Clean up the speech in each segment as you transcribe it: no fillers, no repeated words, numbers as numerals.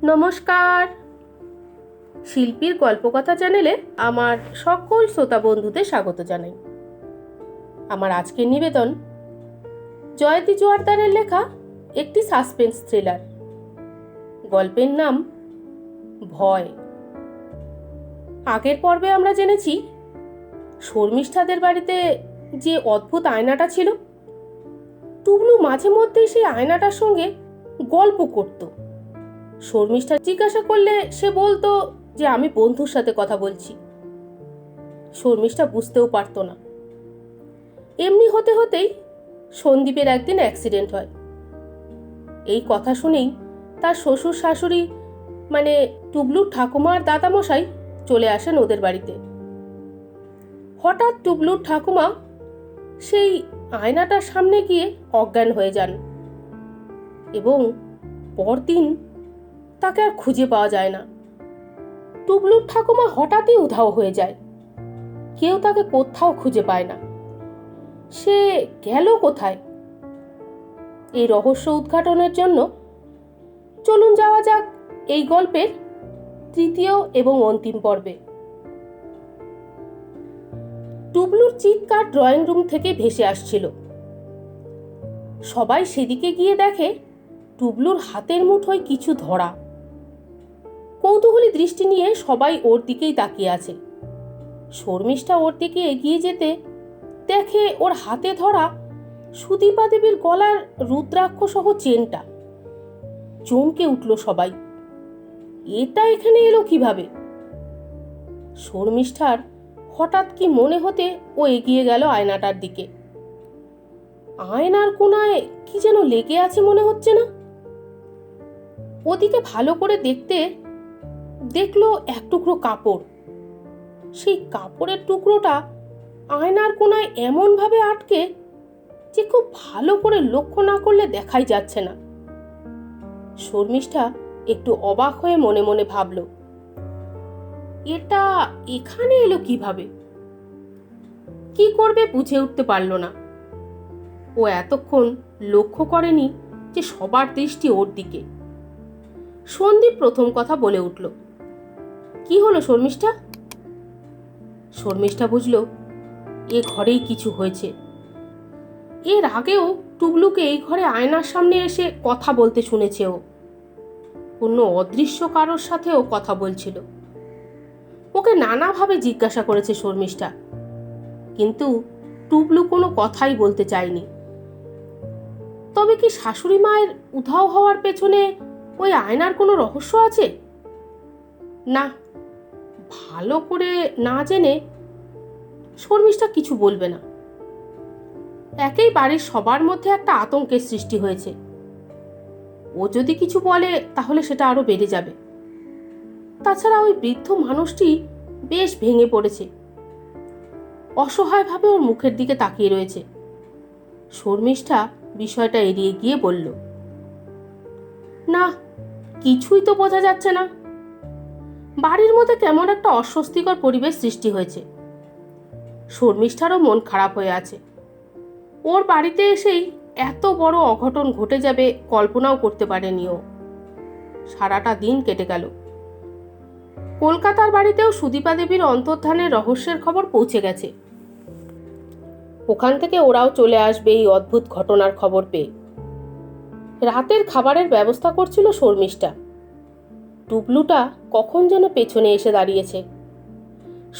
নমস্কার। শিল্পীর গল্পকথা চ্যানেলে আমার সকল শ্রোতা বন্ধুদের স্বাগত জানাই। আমার আজকের নিবেদন জয়তী জোয়ারদারের লেখা একটি সাসপেন্স থ্রিলার। গল্পের নাম ভয়। আগের পর্বে আমরা জেনেছি শর্মিষ্ঠাদের বাড়িতে যে অদ্ভুত আয়নাটা ছিল, টুবলু মাঝে মধ্যেই সেই আয়নাটার সঙ্গে গল্প করত। শর্মিষ্ঠা জিজ্ঞাসা করলে সে বলতো যে আমি বন্ধুর সাথে কথা বলছি। শর্মিষ্ঠা বুঝতেও পারত না। এমনি হতে হতেই সন্দীপের একদিন অ্যাক্সিডেন্ট হয়। এই কথা শুনেই তার শ্বশুর শাশুড়ি মানে টুবলুর ঠাকুমা আর দাদামশাই চলে আসেন ওদের বাড়িতে। হঠাৎ টুবলুর ঠাকুমা সেই আয়নাটার সামনে গিয়ে অজ্ঞান হয়ে যান এবং পরদিন তাকে আর খুঁজে পাওয়া যায় না। টুবলুর ঠাকুমা হঠাৎই উধাও হয়ে যায়, কেউ তাকে কোথাও খুঁজে পায় না। সে গেল কোথায়? এই রহস্য উদ্ঘাটনের জন্য চলুন যাওয়া যাক এই গল্পের তৃতীয় এবং অন্তিম পর্বে। টুবলুর চিৎকার ড্রয়িং রুম থেকে ভেসে আসছিল। সবাই সেদিকে গিয়ে দেখে টুবলুর হাতের মুঠোয় কিছু ধরা। কৌতূহলী দৃষ্টি নিয়ে সবাই ওর দিকেই তাকিয়ে আছে। শর্মিষ্ঠা ওর দিকে এগিয়ে যেতে দেখে ওর হাতে ধরা সুদীপা দেবীর গলার রুদ্রাক্ষ সহ চেনটা। চমকে উঠল সবাই, এটা এখানে এলো কিভাবে? শর্মিষ্ঠার হঠাৎ কি মনে হতে ও এগিয়ে গেল আয়নাটার দিকে। আয়নার কোণায় কি যেন লেগে আছে মনে হচ্ছে না। ওদিকে ভালো করে দেখতে দেখলো এক টুকরো কাপড়। সেই কাপড়ের টুকরোটা আয়নার কোণায় এমন ভাবে আটকে যে খুব ভালো করে লক্ষ্য না করলে দেখাই যাচ্ছে না। শর্মিষ্ঠা একটু অবাক হয়ে মনে মনে ভাবল, এটা এখানে এলো কিভাবে? কি করবে বুঝে উঠতে পারল না। ও এতক্ষণ লক্ষ্য করেনি যে সবার দৃষ্টি ওর দিকে। সন্দীপ প্রথম কথা বলে উঠল, কি হলো শর্মিষ্ঠা? শর্মিষ্ঠা বুঝল এ ঘরেই কিছু হয়েছে। এর আগেও টুবলুকে এই ঘরে আয়নার সামনে এসে কথা বলতে শুনেছে ও। কোনো অদৃশ্য কারোর সাথেও কথা বলছিল। ওকে নানাভাবে জিজ্ঞাসা করেছে শর্মিষ্ঠা, কিন্তু টুবলু কোনো কথাই বলতে চায়নি। তবে কি শাশুড়ি মায়ের উধাও হওয়ার পেছনে ওই আয়নার কোনো রহস্য আছে? না, ভালো করে না জেনে শর্মিষ্ঠা কিছু বলবে না। একেই বাড়ির সবার মধ্যে একটা আতঙ্কের সৃষ্টি হয়েছে। ও যদি কিছু বলে তাহলে সেটা আরো বেড়ে যাবে। তাছাড়া ওই বৃদ্ধ মানুষটি বেশ ভেঙে পড়েছে, অসহায়ভাবে ওর মুখের দিকে তাকিয়ে রয়েছে। শর্মিষ্ঠা বিষয়টা এড়িয়ে গিয়ে বলল, না, কিছুই তো বোঝা যাচ্ছে না। বাড়ির মধ্যে কেমন একটা অস্বস্তিকর পরিবেশ সৃষ্টি হয়েছে। শর্মিষ্ঠারও মন খারাপ হয়ে আছে। ওর বাড়িতে এসেই এত বড় অঘটন ঘটে যাবে কল্পনাও করতে পারেনি ও। সারাটা দিন কেটে গেল। কলকাতার বাড়িতেও সুদীপা দেবীর অন্তর্ধানের রহস্যের খবর পৌঁছে গেছে। ওখান থেকে ওরাও চলে আসবে এই অদ্ভুত ঘটনার খবর পেয়ে। রাতের খাবারের ব্যবস্থা করছিল শর্মিষ্ঠা। টুবলুটা কখন যেন পেছনে এসে দাঁড়িয়েছে।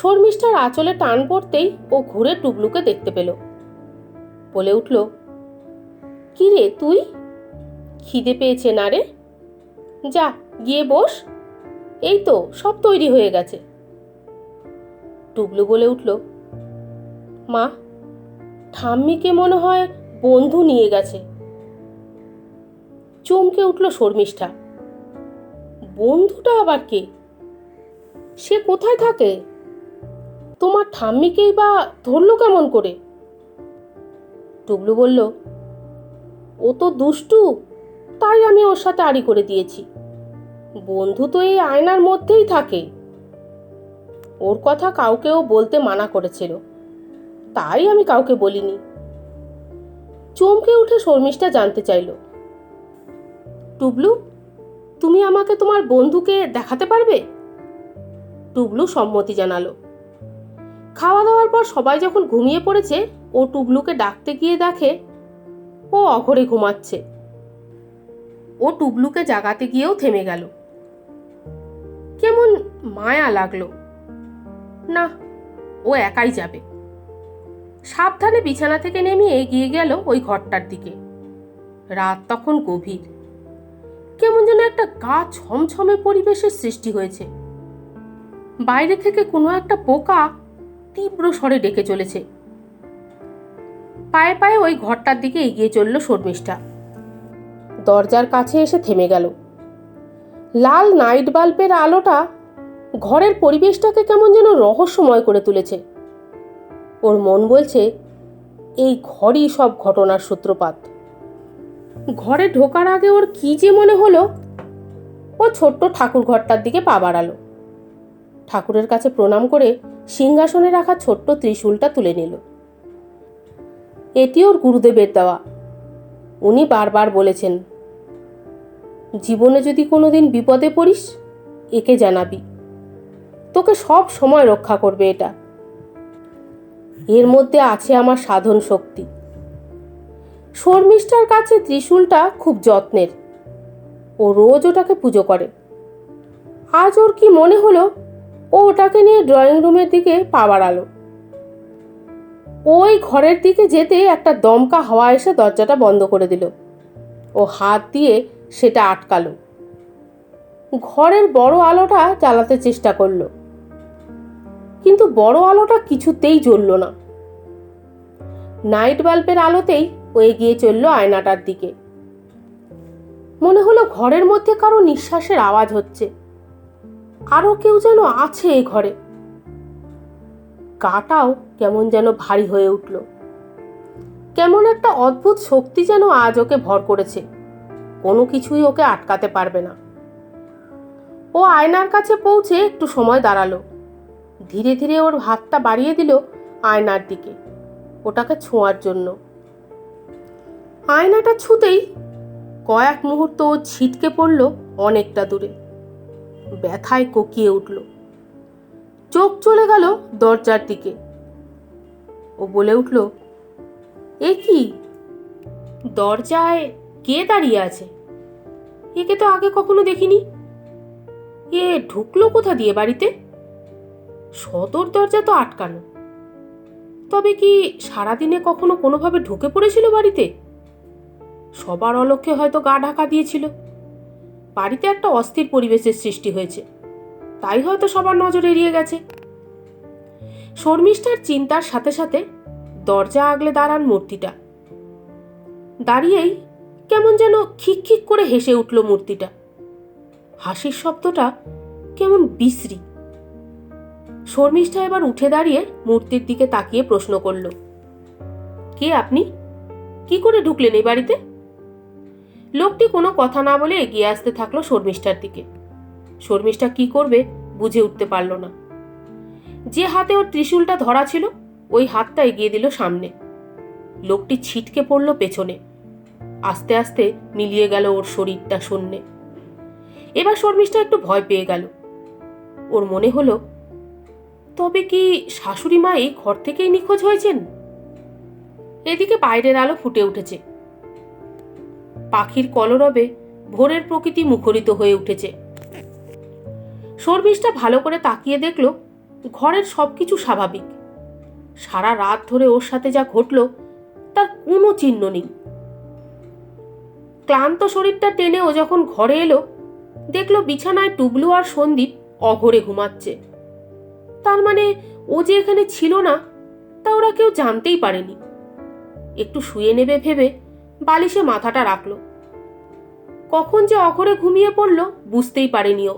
শর্মিষ্ঠার আঁচলে টান পড়তেই ও ঘুরে টুবলুকে দেখতে পেল। বলে উঠল, কি রে তুই? খিদে পেয়েছে না রে? যা গিয়ে বস, এই তো সব তৈরি হয়ে গেছে। টুবলু বলে উঠল, মা, ঠাম্মিকে মনে হয় বন্ধু নিয়ে গেছে। চমকে উঠল শর্মিষ্ঠা। বন্ধুটা আবার কে? সে কোথায় থাকে? তোমার ঠাম্মিকেই বা ধরলো কেমন করে? টুবলু বলল, ও তো দুষ্টু, তাই আমি ওর সাথে আড়ি করে দিয়েছি। বন্ধু তো এই আয়নার মধ্যেই থাকে। ওর কথা কাউকেও বলতে মানা করেছিল, তাই আমি কাউকে বলিনি। চমকে উঠে শর্মিষ্ঠা জানতে চাইল, টুবলু, তুমি আমাকে তোমার বন্ধুকে দেখাতে পারবে? টুবলু সম্মতি জানালো। খাওয়া দাওয়ার পর সবাই যখন ঘুমিয়ে পড়েছে, ও টুবলুকে ডাকতে গিয়ে দেখে ও অঘরে ঘুমাচ্ছে। ও টুবলুকে জাগাতে গিয়েও থেমে গেল। কেমন মায়া লাগলো। না, ও একাই যাবে। সাবধানে বিছানা থেকে নেমে এগিয়ে গেল ওই ঘরটার দিকে। রাত তখন গভীর। কেমন যেন একটা গা ছমছমে পরিবেশের সৃষ্টি হয়েছে। বাইরে থেকে কোনো একটা পোকা তীব্র স্বরে ডেকে চলেছে। পায়ে পায়ে ওই ঘরটার দিকে এগিয়ে চলল শর্মিষ্ঠা। দরজার কাছে এসে থেমে গেল। লাল নাইট বাল্বের আলোটা ঘরের পরিবেশটাকে কেমন যেন রহস্যময় করে তুলেছে। ওর মন বলছে এই ঘরই সব ঘটনার সূত্রপাত। ঘরে ঢোকার আগে ওর কি যে মনে হলো। ও ছোট্ট ঠাকুর ঘরটার দিকে পা বাড়ালো। ঠাকুরের কাছে প্রণাম করে সিংহাসনে রাখা ছোট্ট ত্রিশূলটা তুলে নিল। এটি ওর গুরুদেবের দেওয়া। উনি বারবার বলেছেন, জীবনে যদি কোনোদিন বিপদে পড়িস একে জানাবি, তোকে সব সময় রক্ষা করবে এটা। এর মধ্যে আছে আমার সাধন শক্তি। শর্মিষ্ঠার কাছে ত্রিশূলটা খুব যত্নের। ও রোজ ওটাকে পুজো করে। আজ ওর কি মনে হলো, ও ওটাকে নিয়ে ড্রয়িং রুমের দিকে পা বাড়ালো। ওই ঘরের দিকে যেতে একটা দমকা হাওয়া এসে দরজাটা বন্ধ করে দিল। ও হাত দিয়ে সেটা আটকালো। ঘরের বড় আলোটা জ্বালাতে চেষ্টা করলো, কিন্তু বড় আলোটা কিছুতেই জ্বলল না। নাইট বাল্বের আলোতেই ও এগিয়ে চলল আয়নাটার দিকে। মনে হলো ঘরের মধ্যে কারো নিঃশ্বাসের আওয়াজ হচ্ছে। আরো কেউ যেন আছে এই ঘরে। গাটাও কেমন যেন ভারী হয়ে উঠল। কেমন একটা অদ্ভুত শক্তি যেন আজ ওকে ভর করেছে। কোনো কিছুই ওকে আটকাতে পারবে না। ও আয়নার কাছে পৌঁছে একটু সময় দাঁড়ালো। ধীরে ধীরে ওর হাতটা বাড়িয়ে দিল আয়নার দিকে, ওটাকে ছোঁয়ার জন্য। আয়নাটা ছুঁতেই কয়েক মুহূর্ত ও ছিটকে পড়ল অনেকটা দূরে। ব্যথায় কোকিয়ে উঠল। চোখ চলে গেল দরজার দিকে। ও বলে উঠল, এ কি? দরজায় কে দাঁড়িয়ে আছে? একে তো আগে কখনো দেখিনি। এ ঢুকলো কোথা দিয়ে বাড়িতে? সদর দরজা তো আটকানো। তবে কি সারাদিনে কখনো কোনোভাবে ঢুকে পড়েছিল বাড়িতে? সবার অলক্ষ্যে হয়তো গা ঢাকা দিয়েছিল। বাড়িতে একটা অস্থির পরিবেশের সৃষ্টি হয়েছে, তাই হয়তো সবার নজর এড়িয়ে গেছে। শর্মিষ্ঠার চিন্তার সাথে সাথে দরজা আগলে দাঁড়ান মূর্তিটা। দাঁড়িয়েই কেমন যেন খিকখিক করে হেসে উঠল মূর্তিটা। হাসির শব্দটা কেমন বিশ্রী। শর্মিষ্ঠা এবার উঠে দাঁড়িয়ে মূর্তির দিকে তাকিয়ে প্রশ্ন করল, কে আপনি? কি করে ঢুকলেন এই বাড়িতে? লোকটি কোনো কথা না বলে এগিয়ে আসতে থাকলো শর্মিষ্ঠার দিকে। শর্মিষ্ঠা কি করবে বুঝে উঠতে পারল না। যে হাতে ওর ত্রিশূলটা ধরা ছিল ওই হাতটা এগিয়ে দিল সামনে। লোকটি ছিটকে পড়ল পেছনে। আস্তে আস্তে মিলিয়ে গেল ওর শরীরটা শূন্যে। এবার শর্মিষ্ঠা একটু ভয় পেয়ে গেল। ওর মনে হলো, তবে কি শাশুড়ি মা এই ঘর থেকেই নিখোঁজ হয়েছেন? এদিকে বাইরের আলো ফুটে উঠেছে। পাখির কলরবে ভোরের প্রকৃতি মুখরিত হয়ে উঠেছে। শর্মিষ্ঠা ভালো করে তাকিয়ে দেখল ঘরের সবকিছু স্বাভাবিক। সারা রাত ধরে ওর সাথে যা ঘটল তার কোনো চিহ্ন নেই। ক্লান্ত শরীরটা টেনে ও যখন ঘরে এলো, দেখলো বিছানায় টুবলু আর সন্দীপ অঘরে ঘুমাচ্ছে। তার মানে ও যে এখানে ছিল না তা ওরা কেউ জানতেই পারেনি। একটু শুয়ে নেবে ভেবে বালিশে মাথাটা রাখলো। কখন যে অঘরে ঘুমিয়ে পড়ল বুঝতেই পারেনি ও।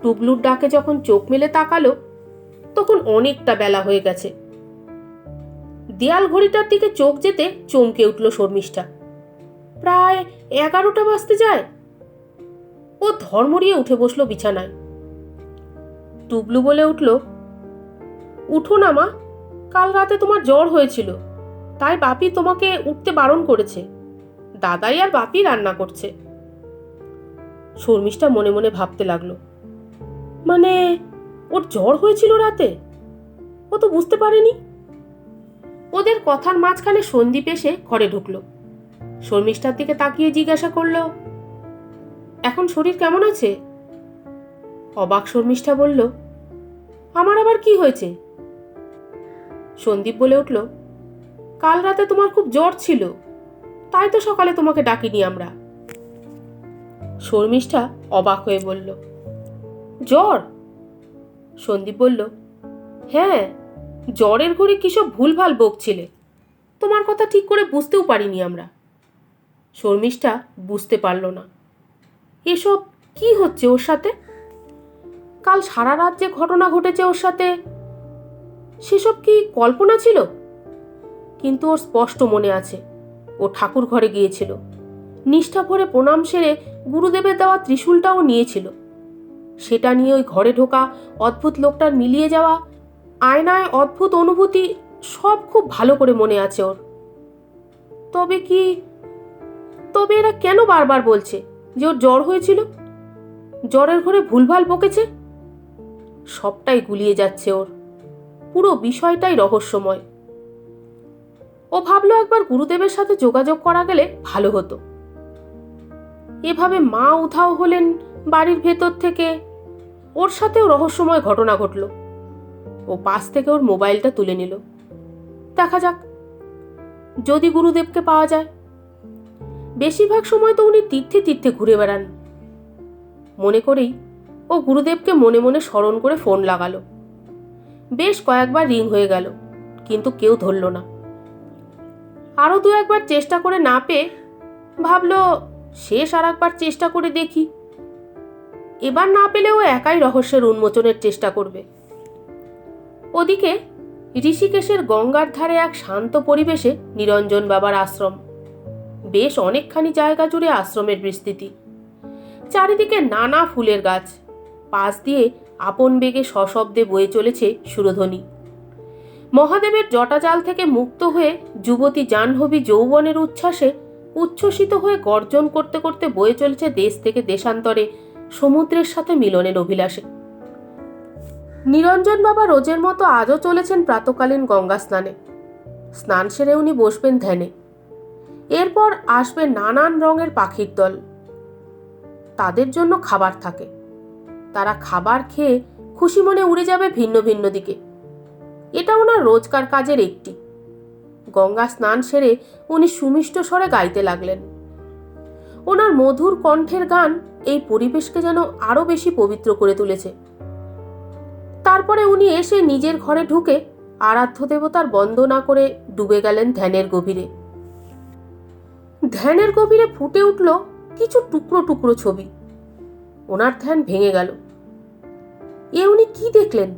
টুবলুর ডাকে যখন চোখ মেলে তাকালো তখন অনেকটা বেলা হয়ে গেছে। দেয়াল ঘড়িটার দিকে চোখ যেতে চমকে উঠল শর্মিষ্ঠা। প্রায় 11টা বাজতে যায়। ও ধর্মড়িয়ে উঠে বসলো বিছানায়। টুবলু বলে উঠল, উঠো না মা, কাল রাতে তোমার জ্বর হয়েছিল, তাই বাপি তোমাকে উঠতে বারণ করেছে। দাদাই আর বাপি রান্না করছে। শর্মিষ্ঠা মনে মনে ভাবতে লাগলো, মানে ওর জ্বর হয়েছিল রাতে? ও তো বুঝতে পারেনি। ওদের কথার মাঝখানে সন্দীপ এসে ঘরে ঢুকলো। শর্মিষ্ঠার দিকে তাকিয়ে জিজ্ঞাসা করলো, এখন শরীর কেমন আছে? অবাক শর্মিষ্ঠা বলল, আমার আবার কি হয়েছে? সন্দীপ বলে উঠল, কাল রাতে তোমার খুব জ্বর ছিল, তাই তো সকালে তোমাকে ডাকিনি আমরা। শর্মিষ্ঠা অবাক হয়ে বলল, জ্বর? সন্দীপ বলল, হ্যাঁ, জ্বরের ঘরে কিসব ভুলভাল বকছিলে, তোমার কথা ঠিক করে বুঝতেও পারিনি আমরা। শর্মিষ্ঠা বুঝতে পারল না এসব কি হচ্ছে ওর সাথে। কাল সারা রাত যে ঘটনা ঘটেছে ওর সাথে, সেসব কি কল্পনা ছিল? কিন্তু ওর স্পষ্ট মনে আছে ও ঠাকুর ঘরে গিয়েছিল, নিষ্ঠা ভরে প্রণাম সেরে গুরুদেবের দেওয়া ত্রিশূলটাও নিয়েছিল। সেটা নিয়ে ওই ঘরে ঢোকা অদ্ভুত লোকটার মিলিয়ে যাওয়া আয়নায় অদ্ভুত অনুভূতি সব খুব ভালো করে মনে আছে ওর। তবে এরা কেন বারবার বলছে যে ওর জ্বর হয়েছিল, জ্বরের ঘরে ভুলভাল বকেছে? সবটাই গুলিয়ে যাচ্ছে ওর, পুরো বিষয়টাই রহস্যময়। ও ভাবলো একবার গুরুদেবের সাথে যোগাযোগ করা গেলে ভালো হতো। এভাবে মা উধাও হলেন বাড়ির ভেতর থেকে, ওর সাথেও রহস্যময় ঘটনা ঘটল। ও পাশ থেকে ওর মোবাইলটা তুলে নিল, দেখা যাক যদি গুরুদেবকে পাওয়া যায়। বেশিরভাগ সময় তো উনি তীর্থে তীর্থে ঘুরে বেড়ান। মনে করেই ও গুরুদেবকে মনে মনে স্মরণ করে ফোন লাগালো। বেশ কয়েকবার রিং হয়ে গেল, কিন্তু কেউ ধরল না। আরো দু একবার চেষ্টা করে না পেয়ে ভাবলো শেষ আর একবার চেষ্টা করে দেখি। এবার না পেলেও একাই রহস্যের উন্মোচনের চেষ্টা করবে। ওদিকে ঋষিকেশের গঙ্গার ধারে এক শান্ত পরিবেশে নিরঞ্জন বাবার আশ্রম। বেশ অনেকখানি জায়গা জুড়ে আশ্রমের বিস্তৃতি, চারিদিকে নানা ফুলের গাছ, পাশ দিয়ে আপন বেগে সশব্দে বয়ে চলেছে সুরধ্বনি। মহাদেবের জটাজাল থেকে মুক্ত হয়ে যুবতী জাহ্নবী যৌবনের উচ্ছ্বাসে উচ্ছ্বসিত হয়ে গর্জন করতে করতে বয়ে চলেছে দেশ থেকে দেশান্তরে সমুদ্রের সাথে মিলনের অভিলাষে। নিরঞ্জন বাবা রোজের মতো আজও চলেছেন প্রাতকালীন গঙ্গা স্নানে। স্নান সেরে উনি বসবেন ধ্যানে। এরপর আসবে নানান রঙের পাখির দল। তাদের জন্য খাবার থাকে, তারা খাবার খেয়ে খুশি মনে উড়ে যাবে ভিন্ন ভিন্ন দিকে। এটা ওনার রোজকার কাজের একটি। গঙ্গা স্নান সেরে উনি সুমিষ্ট স্বরে গাইতে লাগলেন। ওনার মধুর কণ্ঠের গান এই পরিবেশকে যেন আরো বেশি পবিত্র করে তুলেছে। তারপরে উনি এসে নিজের ঘরে ঢুকে আরাধ্য দেবতার বন্দনা করে ডুবে গেলেন ধ্যানের গভীরে। ধ্যানের গভীরে ফুটে উঠল কিছু টুকরো টুকরো ছবি। ওনার ধ্যান ভেঙে গেল। উনি কি দেখলেন?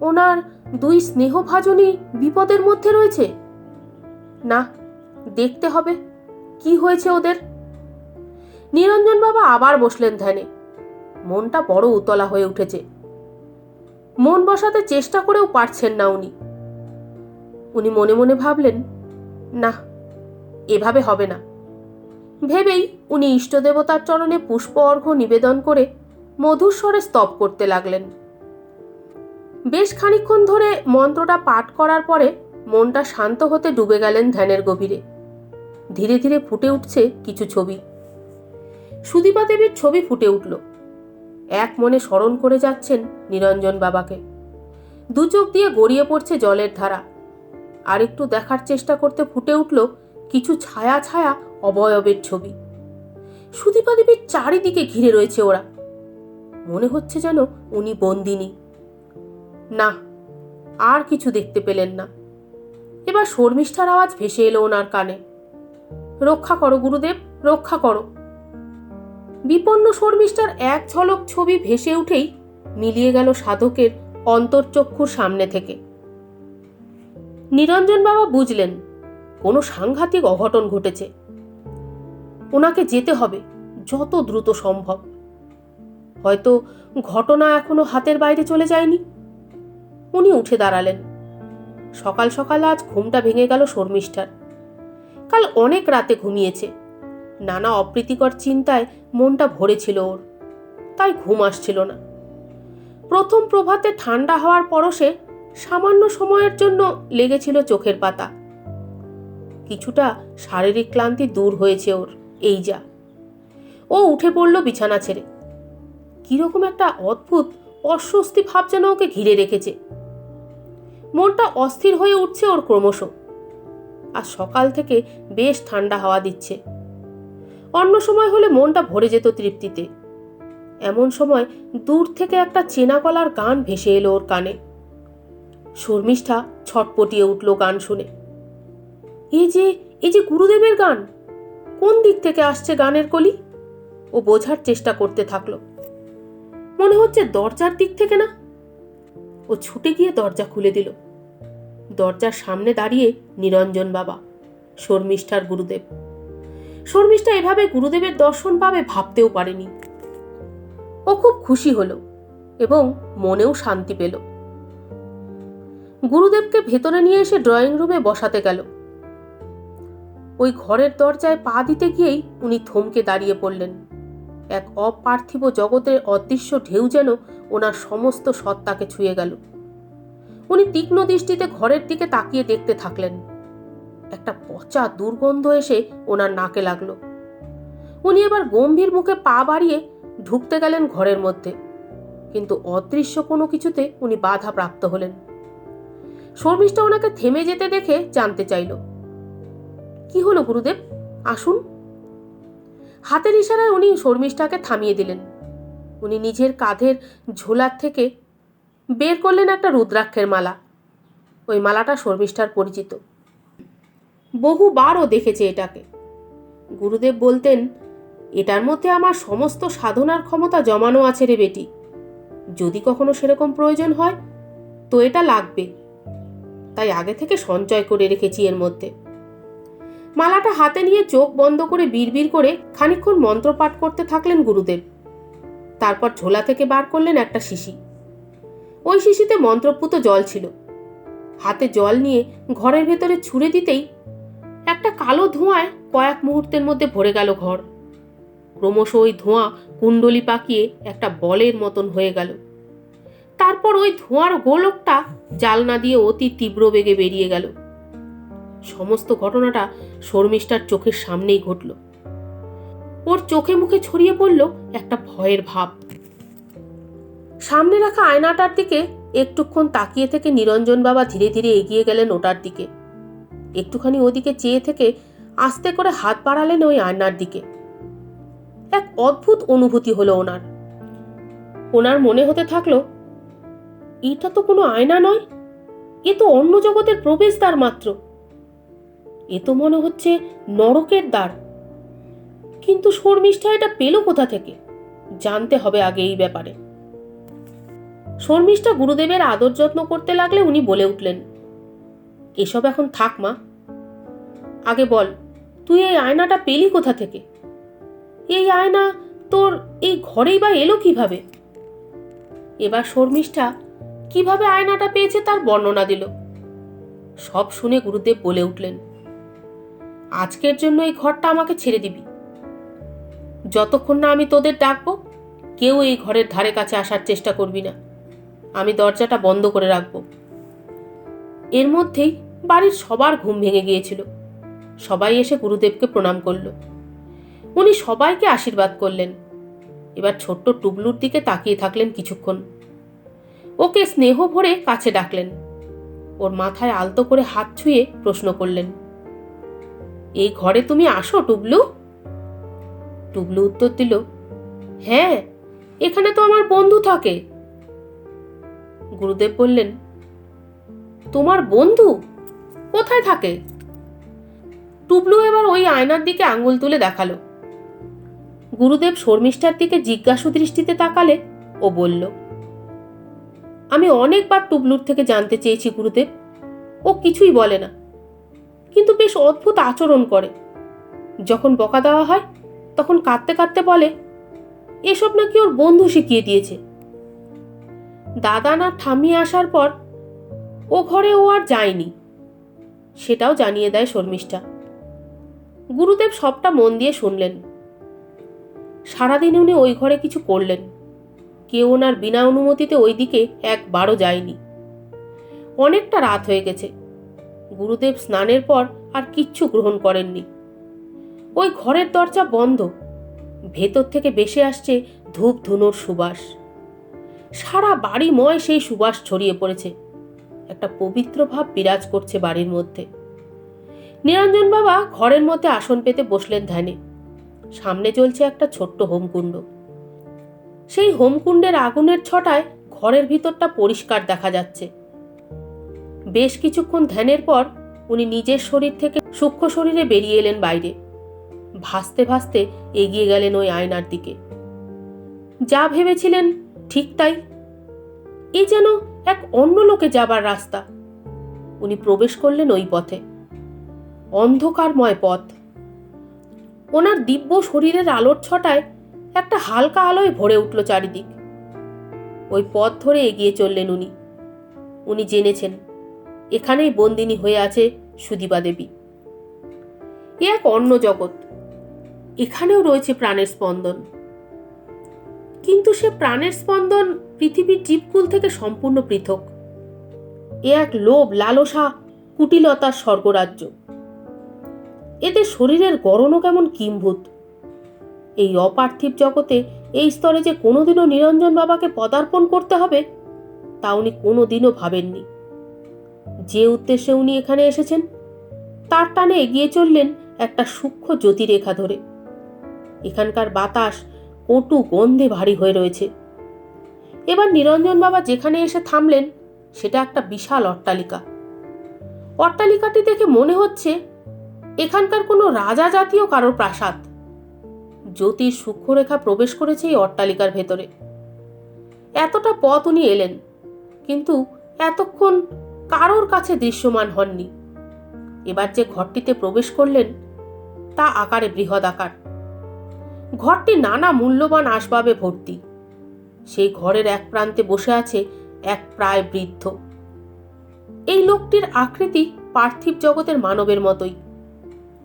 ওনার দুই স্নেহভাজনী বিপদের মধ্যে রয়েছে। না, দেখতে হবে কি হয়েছে ওদের। নিরঞ্জন বাবা আবার বসলেন ধ্যানে। মনটা বড় উতলা হয়ে উঠেছে। মন বসাতে চেষ্টা করেও পারছেন না উনি মনে মনে ভাবলেন, না, এভাবে হবে না। ভেবেই উনি ইষ্টদেবতার চরণে পুষ্প অর্ঘ্য নিবেদন করে মধুর স্বরে স্তব করতে লাগলেন। বেশ খানিকক্ষণ ধরে মন্ত্রটা পাঠ করার পরে মনটা শান্ত হতে ডুবে গেলেন ধ্যানের গভীরে। ধীরে ধীরে ফুটে উঠছে কিছু ছবি। সুদীপা দেবীর ছবি ফুটে উঠল। এক মনে স্মরণ করে যাচ্ছেন নিরঞ্জন বাবাকে। দু চোখ দিয়ে গড়িয়ে পড়ছে জলের ধারা। আর একটু দেখার চেষ্টা করতে ফুটে উঠল কিছু ছায়া ছায়া অবয়বের ছবি। সুদীপা দেবীর চারিদিকে ঘিরে রয়েছে ওরা। মনে হচ্ছে যেন উনি বন্দিনী। না, আর কিছু দেখতে পেলেন না। এবার শর্মিষ্ঠার আওয়াজ ভেসে এলো ওনার কানে, রক্ষা করো গুরুদেব, রক্ষা করো। বিপন্ন শর্মিষ্ঠার এক ঝলক ছবি ভেসে উঠেই মিলিয়ে গেল সাধকের অন্তর্চক্ষুর সামনে থেকে। নিরঞ্জন বাবা বুঝলেন কোনো সাংঘাতিক অঘটন ঘটেছে। ওনাকে যেতে হবে যত দ্রুত সম্ভব। হয়তো ঘটনা এখনো হাতের বাইরে চলে যায়নি। উনি উঠে দাঁড়ালেন। সকাল সকাল আজ ঘুমটা ভেঙে গেল শর্মিষ্ঠার। কাল অনেক রাতে ঘুমিয়েছে। নানা অপ্রীতিকর চিন্তায় মনটা ভরেছিল ওর, তাই ঘুম আসছিল না। প্রথম প্রভাতে ঠান্ডা হওয়ার পরশে সামান্য সময়ের জন্য লেগেছিল চোখের পাতা। কিছুটা শারীরিক ক্লান্তি দূর হয়েছে ওর, এই যা। ও উঠে পড়ল বিছানা ছেড়ে। কিরকম একটা অদ্ভুত অস্বস্তি ভাব যেন ওকে ঘিরে রেখেছে। মনটা অস্থির হয়ে উঠছে ওর ক্রমশ। আর সকাল থেকে বেশ ঠান্ডা হাওয়া দিচ্ছে। অন্য সময় হলে মনটা ভরে যেত তৃপ্তিতে। এমন সময় দূর থেকে একটা চেনা গলার গান ভেসে এলো ওর কানে। শর্মিষ্ঠা ছটপটিয়ে উঠল গান শুনে। এই যে গুরুদেবের গান! কোন দিক থেকে আসছে গানের কলি? ও বোঝার চেষ্টা করতে থাকলো। মনে হচ্ছে দরজার দিক থেকে না। ও ছুটে গিয়ে দরজা খুলে দিল। দরজার সামনে দাঁড়িয়ে নিরঞ্জন বাবা, শর্মিষ্ঠার গুরুদেব। শর্মিষ্ঠা এভাবে গুরুদেবের দর্শন পাবে ভাবতেও পারেনি। ও খুব খুশি হলো এবং মনেও শান্তি পেল। গুরুদেবকে ভেতরে নিয়ে এসে ড্রয়িং রুমে বসাতে গেল। ওই ঘরের দরজায় পা দিতে গিয়েই উনি থমকে দাঁড়িয়ে পড়লেন। এক অপার্থিব জগতের অদৃশ্য ঢেউ যেন ওনার সমস্ত সত্তাকে ছুঁয়ে গেল। উনি তীক্ষ্ণ দৃষ্টিতে ঘরের দিকে তাকিয়ে দেখতে থাকলেন। একটা পচা দুর্গন্ধ এসে ওনার নাকে লাগলো। উনি এবার গম্ভীর মুখে পা বাড়িয়ে ঢুকতে গেলেন ঘরের মধ্যে, কিন্তু অদৃশ্য কোনো কিছুতে উনি বাধা প্রাপ্ত হলেন। শর্মিষ্ঠা ওনাকে থেমে যেতে দেখে জানতে চাইল, কি হলো গুরুদেব, আসুন। হাতের ইশারায় উনি শর্মিষ্ঠাকে থামিয়ে দিলেন। উনি নিজের কাঁধের ঝোলার থেকে বের করলেন একটা রুদ্রাক্ষের মালা। ওই মালাটা শর্মিষ্ঠার পরিচিত, বহুবারও দেখেছে এটাকে। গুরুদেব বলতেন, এটার মধ্যে আমার সমস্ত সাধনার ক্ষমতা জমানো আছে রে বেটি। যদি কখনো সেরকম প্রয়োজন হয় তো এটা লাগবে, তাই আগে থেকে সঞ্চয় করে রেখেছি এর মধ্যে। মালাটা হাতে নিয়ে চোখ বন্ধ করে বিড়বিড় করে খানিকক্ষণ মন্ত্রপাঠ করতে থাকলেন গুরুদেব। তারপর ঝোলা থেকে বার করলেন একটা শিশি। ওই শিশিতে মন্ত্রপুত জল ছিল। হাতে জল নিয়ে ঘরের ভেতরে ছুঁড়ে দিতেই একটা কালো ধোঁয়ায় কয়েক মুহূর্তের মধ্যে ভরে গেল ঘর। ক্রমশ ওই ধোঁয়া কুণ্ডলি পাকিয়ে একটা বলের মতন হয়ে গেল। তারপর ওই ধোঁয়ার গোলকটা জালনা দিয়ে অতি তীব্র বেগে বেরিয়ে গেল। সমস্ত ঘটনাটা শর্মিষ্ঠার চোখের সামনেই ঘটল। ওর চোখে মুখে ছড়িয়ে পড়ল একটা ভয়ের ভাব। সামনে রাখা আয়নাটার দিকে একটুক্ষণ তাকিয়ে থেকে নিরঞ্জন বাবা ধীরে ধীরে এগিয়ে গেলেন ওটার দিকে। একটুখানি ওদিকে চেয়ে থেকে আস্তে করে হাত বাড়ালেন ওই আয়নার দিকে। এক অদ্ভুত অনুভূতি হলো ওনার মনে হতে থাকলো, এটা তো কোনো আয়না নয়, এ তো অন্য জগতের প্রবেশদ্বার মাত্র। এ তো মনে হচ্ছে নরকের দ্বার। কিন্তু শর্মিষ্ঠা এটা পেল কোথা থেকে? জানতে হবে আগে এই ব্যাপারে। শর্মিষ্ঠা গুরুদেবের আদর যত্ন করতে লাগলে উনি বলে উঠলেন, এসব এখন থাক মা, আগে বল তুই এই আয়নাটা পেলি কোথা থেকে? এই আয়না তোর এই ঘরেই বা এলো কিভাবে? এবার শর্মিষ্ঠা কিভাবে আয়নাটা পেয়েছে তার বর্ণনা দিল। সব শুনে গুরুদেব বলে উঠলেন, আজকের জন্য এই ঘরটা আমাকে ছেড়ে দিবি। যতক্ষণ না আমি তোদের ডাকবো কেউ এই ঘরের ধারে কাছে আসার চেষ্টা করবি না। আমি দরজাটা বন্ধ করে রাখবো। এর মধ্যেই বাড়ির সবার ঘুম ভেঙে গিয়েছিল। সবাই এসে গুরুদেবকে প্রণাম করল। উনি সবাইকে আশীর্বাদ করলেন। এবার ছোট্ট টুবলুর দিকে তাকিয়ে থাকলেন কিছুক্ষণ। ওকে স্নেহ ভরে কাছে ডাকলেন। ওর মাথায় আলতো করে হাত ছুঁয়ে প্রশ্ন করলেন, এই ঘরে তুমি আসো টুবলু? টুবলু উত্তর দিল, হ্যাঁ, এখানে তো আমার বন্ধু থাকে। গুরুদেব বললেন, তোমার বন্ধু কোথায় থাকে? টুবলু এবার ওই আয়নার দিকে আঙ্গুল তুলে দেখালো। গুরুদেব শর্মিষ্ঠার দিকে জিজ্ঞাসু দৃষ্টিতে তাকালে ও বলল, আমি অনেকবার টুবলুর থেকে জানতে চেয়েছি গুরুদেব, ও কিছুই বলে না, কিন্তু বেশ অদ্ভুত আচরণ করে। যখন বকা দেওয়া হয় তখন কাঁদতে কাঁদতে বলে এসব নাকি ওর বন্ধু শিখিয়ে দিয়েছে। দাদা না থামিয়ে আসার পর ও ঘরে ও আর যায়নি, সেটাও জানিয়ে দেয় শর্মিষ্ঠা। গুরুদেব সবটা মন দিয়ে শুনলেন। সারাদিন উনি ওই ঘরে কিছু করলেন। কেউ ওনার বিনা অনুমতিতে ওই দিকে একবারও যায়নি। অনেকটা রাত হয়ে গেছে। গুরুদেব স্নানের পর আর কিচ্ছু গ্রহণ করেননি। ওই ঘরের দরজা বন্ধ। ভেতর থেকে ভেসে আসছে ধূপ ধুনোর সুবাস। সারা বাড়িময় সেই সুবাস ছড়িয়ে পড়েছে। একটা পবিত্র ভাব বিরাজ করছে বাড়ির মধ্যে। নিরঞ্জন বাবা ঘরের মধ্যে আসন পেতে বসলেন ধ্যানে। সামনে চলছে একটা ছোট্ট হোমকুণ্ড। সেই হোমকুণ্ডের আগুনের ছটায় ঘরের ভিতরটা পরিষ্কার দেখা যাচ্ছে। বেশ কিছুক্ষণ ধ্যানের পর উনি নিজের শরীর থেকে সূক্ষ্ম শরীরে বেরিয়ে এলেন বাইরে। ভাসতে ভাসতে এগিয়ে গেলেন ওই আয়নার দিকে। যা ভেবেছিলেন ঠিক তাই। এ যেন এক অন্য লোকে যাবার রাস্তা। উনি প্রবেশ করলেন ওই পথে। অন্ধকারময় পথ। ওনার দিব্য শরীরের আলোর ছটায় একটা হালকা আলোয় ভরে উঠল চারিদিক। ওই পথ ধরে এগিয়ে চললেন উনি। উনি জেনেছেন এখানেই বন্দিনী হয়ে আছে সুদীপা দেবী। এ এক অন্য জগৎ। এখানেও রয়েছে প্রাণের স্পন্দন। কিন্তু সে প্রাণের স্পন্দন পৃথিবীর জীবকুল থেকে সম্পূর্ণ পৃথক। এ এক লোভ, লালসা, কুটিলতার স্বর্গরাজ্য। এদের শরীরের গড়নও কেমন কিম্ভূত। এই অপার্থিব জগতে এই স্তরে যে কোনোদিনও নিরঞ্জন বাবাকে পদার্পণ করতে হবে তা উনি কোনোদিনও ভাবেননি। যে উদ্দেশ্যে উনি এখানে এসেছেন তার টানে এগিয়ে চললেন একটা সূক্ষ্ম জ্যোতিরেখা ধরে। এখানকার বাতাস কটু গন্ধে ভারী হয়ে রয়েছে। এবার নিরঞ্জন বাবা যেখানে এসে থামলেন সেটা একটা বিশাল অট্টালিকা। অট্টালিকাটি দেখে মনে হচ্ছে এখানকার কোনো রাজা জাতীয় কারোর প্রাসাদ। জ্যোতির সূক্ষ্মরেখা প্রবেশ করেছে এই অট্টালিকার ভেতরে। এতটা পথ উনি এলেন, কিন্তু এতক্ষণ কারোর কাছে দৃশ্যমান হননি। এবার যে ঘরটিতে প্রবেশ করলেন তা আকারে বৃহৎ আকার। ঘরটি নানা মূল্যবান আসবাবে ভর্তি। সেই ঘরের এক প্রান্তে বসে আছে এক প্রায় বৃদ্ধ। এই লোকটির আকৃতি পার্থিব জগতের মানবের মতোই।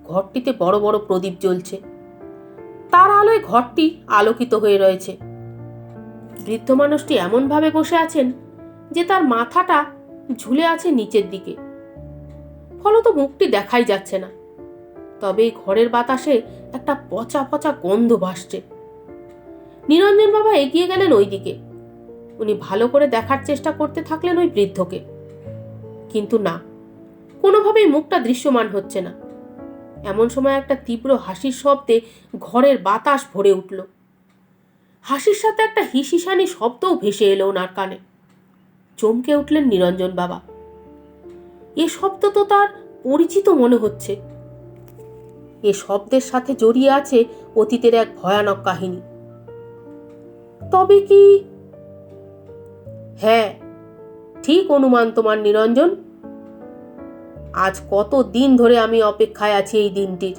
ঘরটিতে বড় বড় প্রদীপ জ্বলছে। তার আলোয় ঘরটি আলোকিত হয়ে রয়েছে। বৃদ্ধ মানুষটি এমনভাবে বসে আছেন যে তার মাথাটা ঝুলে আছে নিচের দিকে। ফলত মুখটি দেখাই যাচ্ছে না। তবে এই ঘরের বাতাসে একটা পচা পচা গন্ধ ভাসছে। নিরঞ্জন বাবা এগিয়ে গেলেন ওই দিকে। উনি ভালো করে দেখার চেষ্টা করতে থাকলেন ওই বৃদ্ধকে। কিন্তু না, কোনোভাবেই মুখটা দৃশ্যমান হচ্ছে না। এমন সময় একটা তীব্র হাসির শব্দে ঘরের বাতাস ভরে উঠল। হাসির সাথে একটা হিসিসানি শব্দও ভেসে এলো ওনার কানে। চমকে উঠলেন নিরঞ্জন বাবা। এ শব্দ তো তার পরিচিত মনে হচ্ছে। এ শব্দের সাথে জড়িয়ে আছে অতীতের এক ভয়ানক কাহিনী। তবে কি? হ্যাঁ, ঠিক অনুমান তোমার নিরঞ্জন। আজ কত দিন ধরে আমি অপেক্ষায় আছি এই দিনটির।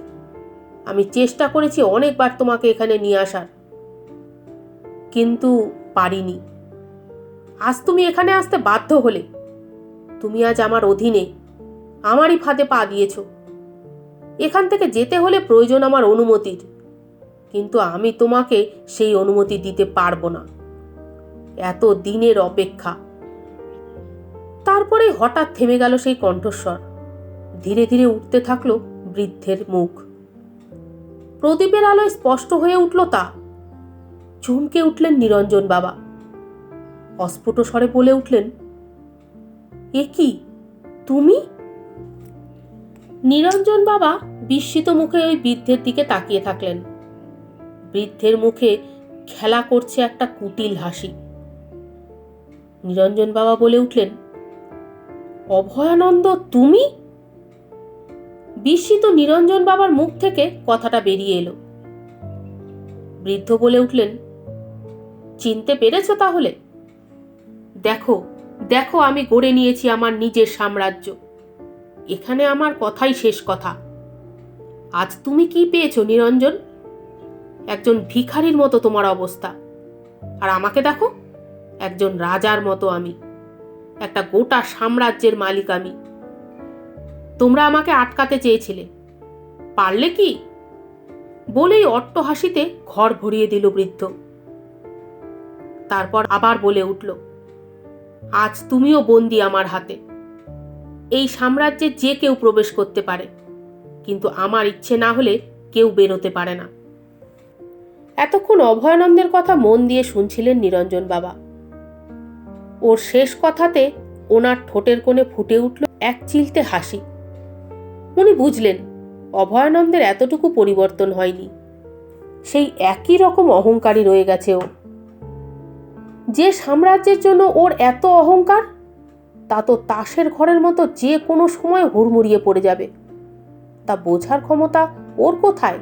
আমি চেষ্টা করেছি অনেকবার তোমাকে এখানে নিয়ে আসার, কিন্তু পারিনি। আজ তুমি এখানে আসতে বাধ্য হলে। তুমি আজ আমার অধীনে, আমারই ফাঁদে পা দিয়েছ। এখান থেকে যেতে হলে প্রয়োজন আমার অনুমতির, কিন্তু আমি তোমাকে সেই অনুমতি দিতে পারবো না। এত দিনের অপেক্ষা। তারপরে হঠাৎ থেমে গেল সেই কণ্ঠস্বর। ধীরে ধীরে উঠতে থাকলো বৃদ্ধের মুখ। প্রদীপের আলোয় স্পষ্ট হয়ে উঠল তা। চমকে উঠলেন নিরঞ্জন বাবা। অস্ফুট স্বরে বলে উঠলেন, এ কি তুমি? নিরঞ্জন বাবা বিস্মিত মুখে ওই বৃদ্ধের দিকে তাকিয়ে থাকলেন। বৃদ্ধের মুখে খেলা করছে একটা কুটিল হাসি। নিরঞ্জন বাবা বলে উঠলেন, অভয়ানন্দ তুমি? বিস্মিত নিরঞ্জন বাবার মুখ থেকে কথাটা বেরিয়ে এলো। বৃদ্ধ বলে উঠলেন, চিনতে পেরেছ তাহলে? দেখো দেখো, আমি গড়ে নিয়েছি আমার নিজের সাম্রাজ্য। এখানে আমার কথাই শেষ কথা। আজ তুমি কি পেয়েছো নিরঞ্জন? একজন ভিখারির মতো তোমার অবস্থা। আর আমাকে দেখো, একজন রাজার মতো আমি। একটা গোটা সাম্রাজ্যের মালিক আমি। তোমরা আমাকে আটকাতে চেয়েছিলে, পারলে কি? বলেই অট্ট হাসিতে ঘর ভরিয়ে দিল বৃদ্ধ। তারপর আবার বলে উঠল, আজ তুমিও বন্দী আমার হাতে। এই সাম্রাজ্যে যে কেউ প্রবেশ করতে পারে, কিন্তু আমার ইচ্ছে না হলে কেউ বেরোতে পারে না। এতক্ষণ অভয়ানন্দের কথা মন দিয়ে শুনছিলেন নিরঞ্জন বাবা। ওর শেষ কথাতে ওনার ঠোঁটের কোণে ফুটে উঠল এক চিলতে হাসি। উনি বুঝলেন অভয়ানন্দের এতটুকু পরিবর্তন হয়নি, সেই একই রকম অহংকারী রয়ে গেছে ও। যে সাম্রাজ্যের জন্য ওর এত অহংকার, তা তো তাসের ঘরের মতো যে কোনো সময় হুড়মুড়িয়ে পড়ে যাবে। তা বোঝার ক্ষমতা ওর কোথায়?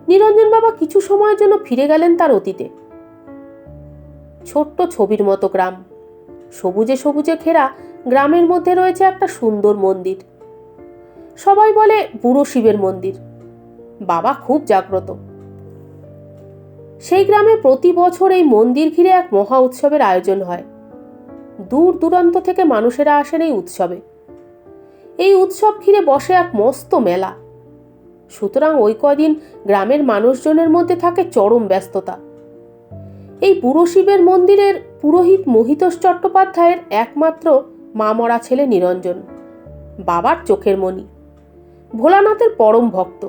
নিরঞ্জন বাবা কিছু সময়ের জন্য ফিরে গেলেন তার অতীতে। ছোট্ট ছবির মতো গ্রাম, সবুজে সবুজে ঘেরা গ্রামের মধ্যে রয়েছে একটা সুন্দর মন্দির। সবাই বলে বুড়ো শিবের মন্দির। বাবা খুব জাগ্রত। সেই গ্রামে প্রতি বছর এই মন্দির ঘিরে এক মহা উৎসবের আয়োজন হয়। দূর দূরান্ত থেকে মানুষেরা আসেন এই উৎসবে। এই উৎসব ঘিরে বসে এক মস্ত মেলা। সুতরাং ওই কদিন গ্রামের মানুষজনের মধ্যে থাকে চরম ব্যস্ততা। এই বুড়ো শিবের মন্দিরের পুরোহিত মহিতোষ চট্টোপাধ্যায়ের একমাত্র মা মরা ছেলে নিরঞ্জন, বাবার চোখের মণি, ভোলানাথের পরম ভক্ত।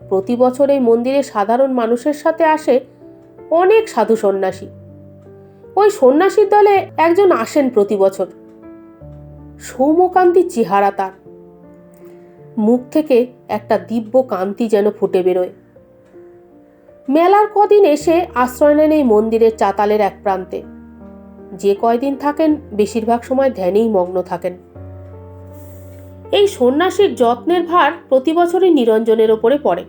প্রতি বছর এই মন্দিরে সাধারণ মানুষের সাথে আসে অনেক সাধু সন্ন্যাসী। ওই সন্ন্যাসীর দলে একজন আসেন প্রতি বছর। সৌম্যকান্তি চেহারা তার, মুখ থেকে একটা দিব্য কান্তি যেন ফুটে বেরোয়। মেলার কদিন এসে আশ্রয় নেন এই মন্দিরের চাতালের এক প্রান্তে। যে কয়দিন থাকেন বেশিরভাগ সময় ধ্যানেই মগ্ন থাকেন। এই সন্ন্যাসীর যত্নের ভার প্রতি বছরই নিরঞ্জনের ওপরে পড়ে।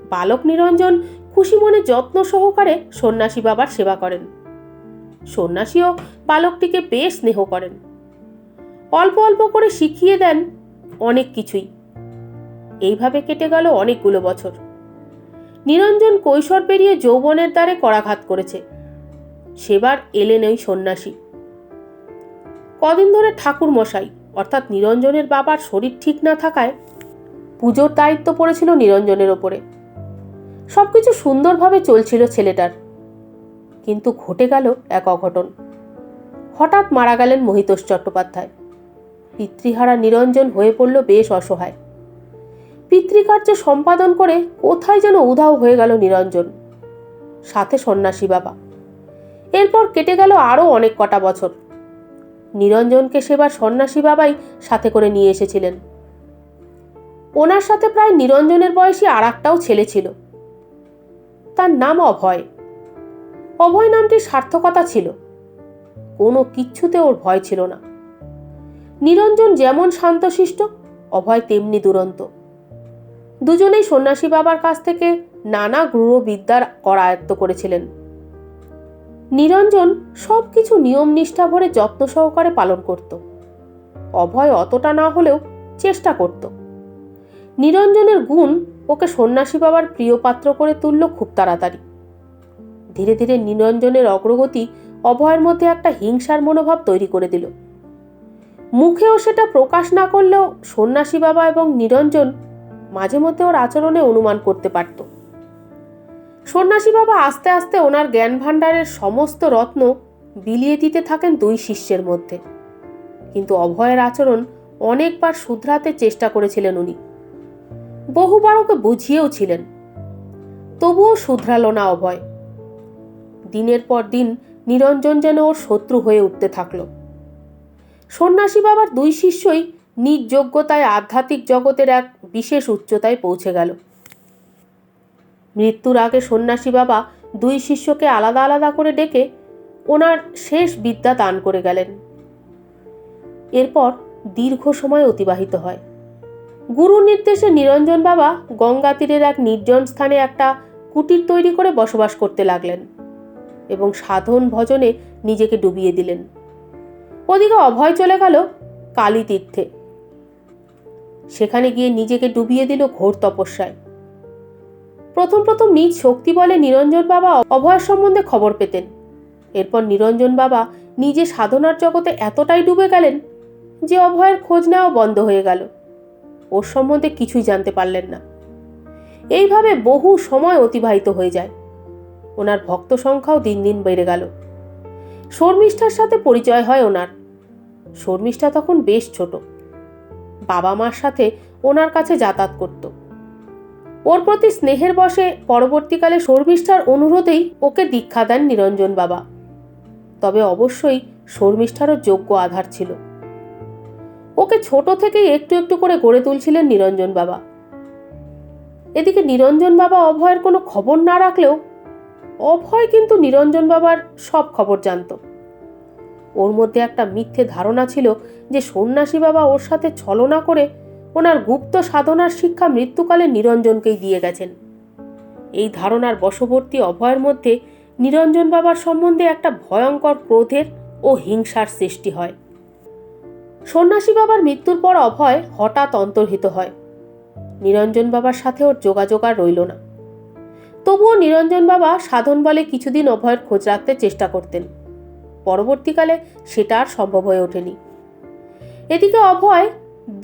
বালক নিরঞ্জন খুশি মনে যত্ন সহকারে সন্ন্যাসী বাবার সেবা করেন। সন্ন্যাসীও বালকটিকে বেশ স্নেহ করেন। অল্প অল্প করে শিখিয়ে দেন অনেক কিছুই। এইভাবে কেটে গেল অনেকগুলো বছর। নিরঞ্জন কৈশোর পেরিয়ে যৌবনের দ্বারে করাঘাত করেছে। সেবার এলেন ওই সন্ন্যাসী। কদিন ধরে ঠাকুর মশাই অর্থাৎ নিরঞ্জনের বাবার শরীর ঠিক না থাকায় পুজোর দায়িত্ব পড়েছিল নিরঞ্জনের ওপরে। সবকিছু সুন্দরভাবে চলছিল ছেলেটার, কিন্তু ঘটে গেল এক অঘটন। হঠাৎ মারা গেলেন মহিতোষ চট্টোপাধ্যায়। পিতৃহারা নিরঞ্জন হয়ে পড়ল বেশ অসহায়। পিতৃকার্য সম্পাদন করে কোথায় যেন উধাও হয়ে গেল নিরঞ্জন, সাথে সন্ন্যাসী বাবা। এরপর কেটে গেল আরও অনেক কটা বছর। নিরঞ্জনকে সেবার সন্ন্যাসী বাবাই সাথে করে নিয়ে এসেছিলেন। ওনার সাথে প্রায় নিরঞ্জনের বয়সী আর একটাও ছেলে ছিল। তার নাম অভয়। অভয় নামটির সার্থকতা ছিল, কোনো কিচ্ছুতে ওর ভয় ছিল না। নিরঞ্জন যেমন শান্তশিষ্ট, অভয় তেমনি দুরন্ত। দুজনেই সন্ন্যাসী বাবার কাছ থেকে নানা গূঢ় বিদ্যার আয়ত্ত করেছিলেন। নিরঞ্জন সবকিছু নিয়ম নিষ্ঠা ভরে যত্ন সহকারে পালন করত। অভয় অতটা না হলেও চেষ্টা করত। নিরঞ্জনের গুণ ওকে সন্ন্যাসী বাবার প্রিয় পাত্র করে তুলল খুব তাড়াতাড়ি। ধীরে ধীরে নিরঞ্জনের অগ্রগতি অভয়ের মধ্যে একটা হিংসার মনোভাব তৈরি করে দিল। মুখেও সেটা প্রকাশ না করলেও সন্ন্যাসী বাবা এবং নিরঞ্জন মাঝে মধ্যে ওর আচরণে অনুমান করতে পারত। সন্ন্যাসী বাবা আস্তে আস্তে ওনার জ্ঞান ভাণ্ডারের সমস্ত রত্ন বিলিয়ে দিতে থাকেন দুই শিষ্যের মধ্যে। কিন্তু অভয়ের আচরণ অনেকবার শুধরাতে চেষ্টা করেছিলেন উনি। বহুবার ওকে বুঝিয়েও ছিলেন, তবুও শুধরালো না অভয়। দিনের পর দিন নিরঞ্জন যেন ওর শত্রু হয়ে উঠতে থাকলো। সন্ন্যাসী বাবার দুই শিষ্যই নিজ যোগ্যতায় আধ্যাত্মিক জগতের এক বিশেষ উচ্চতায় পৌঁছে গেল। মৃত্যুর আগে সন্ন্যাসী বাবা দুই শিষ্যকে আলাদা আলাদা করে ডেকে ওনার শেষ বিদ্যা দান করে গেলেন। এরপর দীর্ঘ সময় অতিবাহিত হয়। গুরু নির্দেশে নিরঞ্জন বাবা গঙ্গা তীরের এক নির্জন স্থানে একটা কুটির তৈরি করে বসবাস করতে লাগলেন এবং সাধন ভজনে নিজেকে ডুবিয়ে দিলেন। ওদিকে অভয় চলে গেল কালী তীর্থে। সেখানে গিয়ে নিজেকে ডুবিয়ে দিল ঘোর তপস্যায়। প্রথম প্রথম নিজ শক্তি বলে নিরঞ্জন বাবা অভয়ের সম্বন্ধে খবর পেতেন। এরপর নিরঞ্জন বাবা নিজে সাধনার জগতে এতটাই ডুবে গেলেন যে অভয়ের খোঁজ নেওয়া বন্ধ হয়ে গেল। ওর সম্বন্ধে কিছুই জানতে পারলেন না। এইভাবে বহু সময় অতিবাহিত হয়ে যায়। ওনার ভক্ত সংখ্যাও দিন দিন বেড়ে গেল। শর্মিষ্ঠার সাথে পরিচয় হয় ওনার। শর্মিষ্ঠা তখন বেশ ছোট। বাবা মার সাথে ওনার কাছে যাতায়াত করত। ওর প্রতি স্নেহের বশে পরবর্তীকালে শর্মিষ্ঠার অনুরোধেই ওকে দীক্ষা দেন নিরঞ্জন বাবা। তবে অবশ্যই শর্মিষ্ঠারও যোগ্য আধার ছিল। ওকে ছোট থেকেই একটু একটু করে গড়ে তুলছিলেন নিরঞ্জন বাবা। এদিকে নিরঞ্জন বাবা অভয়ের কোনো খবর না রাখলেও অভয় কিন্তু নিরঞ্জন বাবার সব খবর জানত। ওর মধ্যে একটা মিথ্যে ধারণা ছিল যে সন্ন্যাসী বাবা ওর সাথে ছলনা করে ওনার গুপ্ত সাধনার শিক্ষা মৃত্যুকালে নিরঞ্জনকেই দিয়ে গেছেন। এই ধারণার বশবর্তী অভয়ের মধ্যে নিরঞ্জন বাবার সম্বন্ধে একটা ভয়ঙ্কর ক্রোধের ও হিংসার সৃষ্টি হয়। সন্ন্যাসী বাবার মৃত্যুর পর অভয় হঠাৎ অন্তর্হিত হয়। নিরঞ্জন বাবার সাথে ওর যোগাযোগ আর রইল না। তবুও নিরঞ্জন বাবা সাধন বলে কিছুদিন অভয়ের খোঁজ রাখতে চেষ্টা করতেন। পরবর্তীকালে সেটা আর সম্ভব হয়ে ওঠেনি। এদিকে অভয়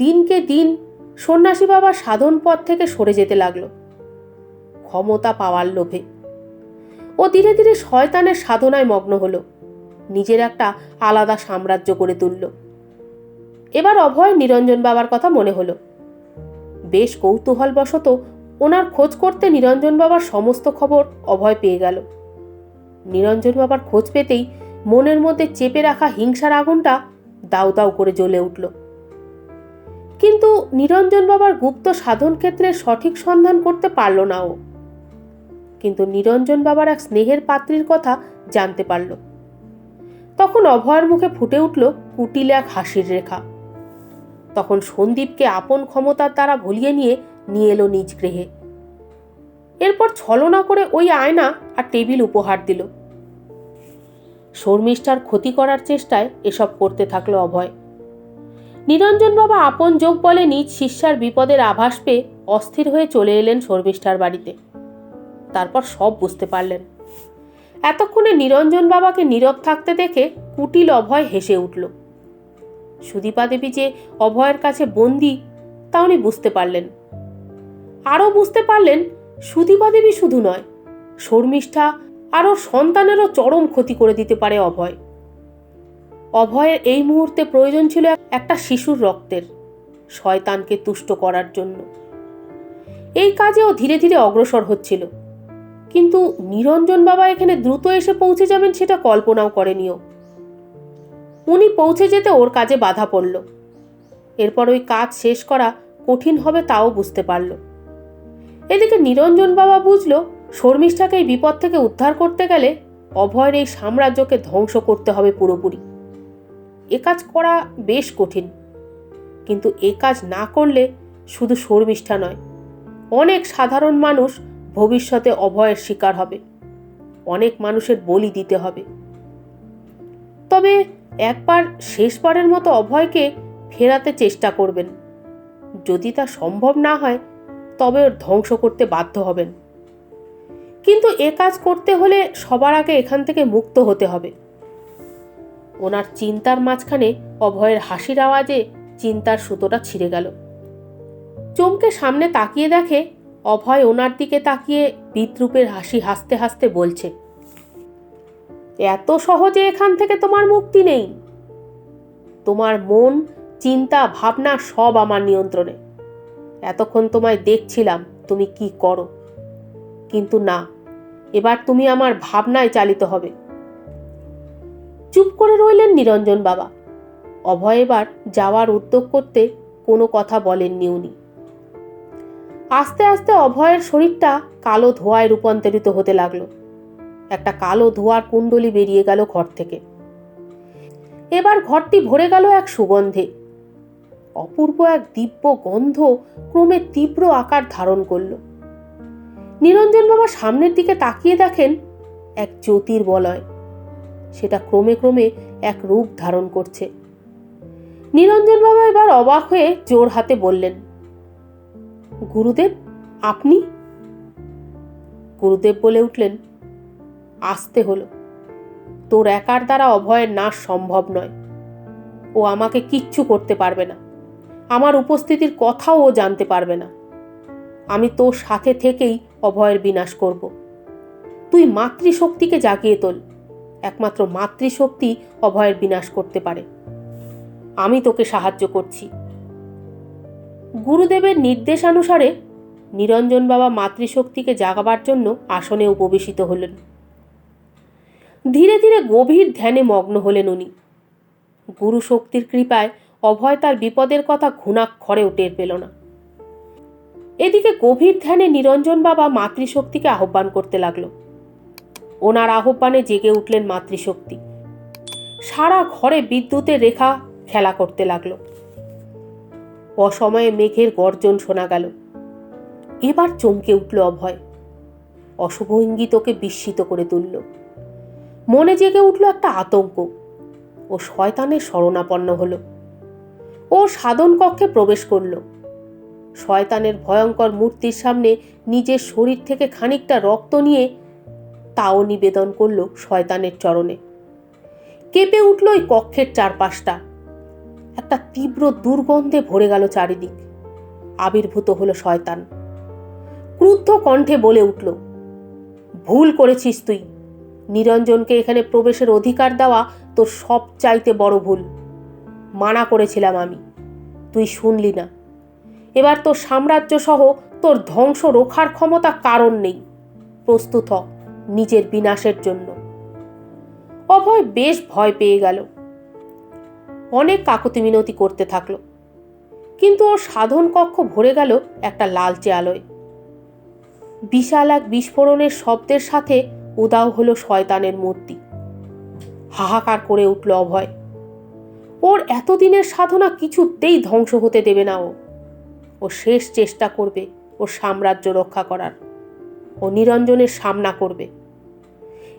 দিনকে দিন সন্ন্যাসী বাবার সাধন পথ থেকে সরে যেতে লাগলো ক্ষমতা পাওয়ার লোভে। ও ধীরে ধীরে শয়তানের সাধনায় মগ্ন হলো, নিজের একটা আলাদা সাম্রাজ্য গড়ে তুলল। এবার অভয় নিরঞ্জন বাবার কথা মনে হলো। বেশ কৌতূহলবশত ওনার খোঁজ করতে নিরঞ্জন বাবার সমস্ত খবর অভয় পেয়ে গেল। নিরঞ্জন বাবার খোঁজ পেতেই মনের মধ্যে চেপে রাখা হিংসার আগুনটা দাউ দাউ করে জ্বলে উঠল। কিন্তু নিরঞ্জন বাবার গুপ্ত সাধন ক্ষেত্রে সঠিক সন্ধান করতে পারল না ও। কিন্তু নিরঞ্জন বাবার এক স্নেহের পাত্রীর কথা জানতে পারল। তখন অভয়ের মুখে ফুটে উঠল কুটিল এক হাসির রেখা। তখন সন্দীপকে আপন ক্ষমতার দ্বারা ভুলিয়ে নিয়ে এলো নিজ গৃহে। এরপর ছলনা করে ওই আয়না আর টেবিল উপহার দিল। শর্মিষ্ঠার ক্ষতি করার চেষ্টায় এসব করতে থাকলো অভয়। নিরঞ্জন বাবা আপন যোগ বলে নিজ শিষ্যার বিপদের আভাস পেয়ে অস্থির হয়ে চলে এলেন শর্মিষ্ঠার বাড়িতে। তারপর সব বুঝতে পারলেন। এতক্ষণে নিরঞ্জন বাবাকে নীরব থাকতে দেখে কুটিল অভয় হেসে উঠল। সুদীপা দেবী যে অভয়ের কাছে বন্দী তা উনি বুঝতে পারলেন। আরও বুঝতে পারলেন সুদীপা দেবী শুধু নয়, শর্মিষ্ঠা আর ওর সন্তানেরও চরম ক্ষতি করে দিতে পারে অভয়। অভয়ের এই মুহূর্তে প্রয়োজন ছিল একটা শিশুর রক্তের, শয়তানকে তুষ্ট করার জন্য। এই কাজেও ধীরে ধীরে অগ্রসর হচ্ছিল। কিন্তু নিরঞ্জন বাবা এখানে দ্রুত এসে পৌঁছে যাবেন সেটা কল্পনাও করেনিও। উনি পৌঁছে যেতে ওর কাজে বাধা পড়ল। এরপর ওই কাজ শেষ করা কঠিন হবে তাও বুঝতে পারল। এদিকে নিরঞ্জন বাবা বুঝল শর্মিষ্ঠাকে এই বিপদ থেকে উদ্ধার করতে গেলে অভয়ের এই সাম্রাজ্যকে ধ্বংস করতে হবে পুরোপুরি। এ কাজ করা বেশ কঠিন, কিন্তু এ কাজ না করলে শুধু শর্মিষ্ঠা নয়, অনেক সাধারণ মানুষ ভবিষ্যতে অভয়ের শিকার হবে। অনেক মানুষের বলি দিতে হবে। তবে একবার শেষবারের মতো অভয়কে ফেরাতে চেষ্টা করবেন। যদি তা সম্ভব না হয় তবে ওর ধ্বংস করতে বাধ্য হবেন। কিন্তু এ কাজ করতে হলে সবার আগে এখান থেকে মুক্ত হতে হবে। ওনার চিন্তার মাঝখানে অভয়ের হাসির আওয়াজে চিন্তার সুতোটা ছিঁড়ে গেল। চমকে সামনে তাকিয়ে দেখে অভয় ওনার দিকে তাকিয়ে বিদ্রূপের হাসি হাসতে হাসতে বলছে, এত সহজে এখান থেকে তোমার মুক্তি নেই। তোমার মন, চিন্তা, ভাবনা সব আমার নিয়ন্ত্রণে। এতক্ষণ তোমায় দেখছিলাম তুমি কি করো, কিন্তু না, এবার তুমি আমার ভাবনায় চালিত হবে। চুপ করে রইলেন নিরঞ্জন বাবা। অভয় এবার যাওয়ার উদ্যোগ করতে কোনো কথা বলেননি উনি। আস্তে আস্তে অভয়ের শরীরটা কালো ধোঁয়ায় রূপান্তরিত হতে লাগলো। একটা কালো ধোঁয়ার কুণ্ডলি বেরিয়ে গেল ঘর থেকে। এবার ঘরটি ভরে গেল এক সুগন্ধে। অপূর্ব এক দিব্য গন্ধ ক্রমে তীব্র আকার ধারণ করল। নিরঞ্জন বাবা সামনের দিকে তাকিয়ে দেখেন এক জ্যোতির্বলয়। সেটা ক্রমে ক্রমে এক রূপ ধারণ করছে। নিরঞ্জন বাবা এবার অবাক হয়ে জোর হাতে বললেন, গুরুদেব, আপনি? গুরুদেব বলে উঠলেন, আসতে হলো। তোর একার দ্বারা অভয়ের নাশ সম্ভব নয়। ও আমাকে কিচ্ছু করতে পারবে না। আমার উপস্থিতির কথাও ও জানতে পারবে না। আমি তোর সাথে থেকেই অভয়ের বিনাশ করব। তুই মাতৃশক্তিকে জাগিয়ে তোল। একমাত্র মাতৃশক্তি অভয়ের বিনাশ করতে পারে। আমি তোকে সাহায্য করছি। গুরুদেবের নির্দেশানুসারে নিরঞ্জন বাবা মাতৃশক্তিকে জাগাবার জন্য আসনে উপবেশিত হলেন। ধীরে ধীরে গভীর ধ্যানে মগ্ন হলেন উনি। গুরু শক্তির কৃপায় অভয় তার বিপদের কথা ঘুণাক্ষরেও টের পেল না। এদিকে গভীর ধ্যানে নিরঞ্জন বাবা মাতৃশক্তিকে আহ্বান করতে লাগলো। ওনার আহ্বানে জেগে উঠলেন মাতৃশক্তি। সারা ঘরে বিদ্যুতের রেখা খেলা করতে লাগলো। অসময়ে মেঘের গর্জন শোনা গেল। এবার চমকে উঠল অভয়। অশুভ ইঙ্গিত ওকে বিস্মিত করে তুলল। মনে জেগে উঠল একটা আতঙ্ক। ও শয়তানের শরণাপন্ন হলো। ও সাধন কক্ষে প্রবেশ করল। শয়তানের ভয়ঙ্কর মূর্তির সামনে নিজের শরীর থেকে খানিকটা রক্ত নিয়ে তাও নিবেদন করল শয়তানের চরণে। কেঁপে উঠল ওই কক্ষের চারপাশটা। একটা তীব্র দুর্গন্ধে ভরে গেল চারিদিক। আবির্ভূত হলো শয়তান। ক্রুদ্ধ কণ্ঠে বলে উঠল, ভুল করেছিস তুই। নিরঞ্জনকে এখানে প্রবেশের অধিকার দেওয়া তোর সব চাইতে বড় ভুল। মানা করেছিলাম আমি, তুই শুনলি না। এবার তোর সাম্রাজ্য সহ তোর ধ্বংস রোখার ক্ষমতা কারণ নেই। প্রস্তুত হ নিজের বিনাশের জন্য। অভয় বেশ ভয় পেয়ে গেল। অনেক কাকুতি মিনতি করতে থাকলো, কিন্তু ওর সাধন কক্ষ ভরে গেল একটা লালচে আলোয়। বিশাল এক বিস্ফোরণের শব্দের সাথে উদাও হলো শয়তানের মূর্তি। হাহাকার করে উঠল অভয়। ওর এতদিনের সাধনা কিছুতেই ধ্বংস হতে দেবে না। ও শেষ চেষ্টা করবে ওর সাম্রাজ্য রক্ষা করার। ও নিরঞ্জনের সামনা করবে।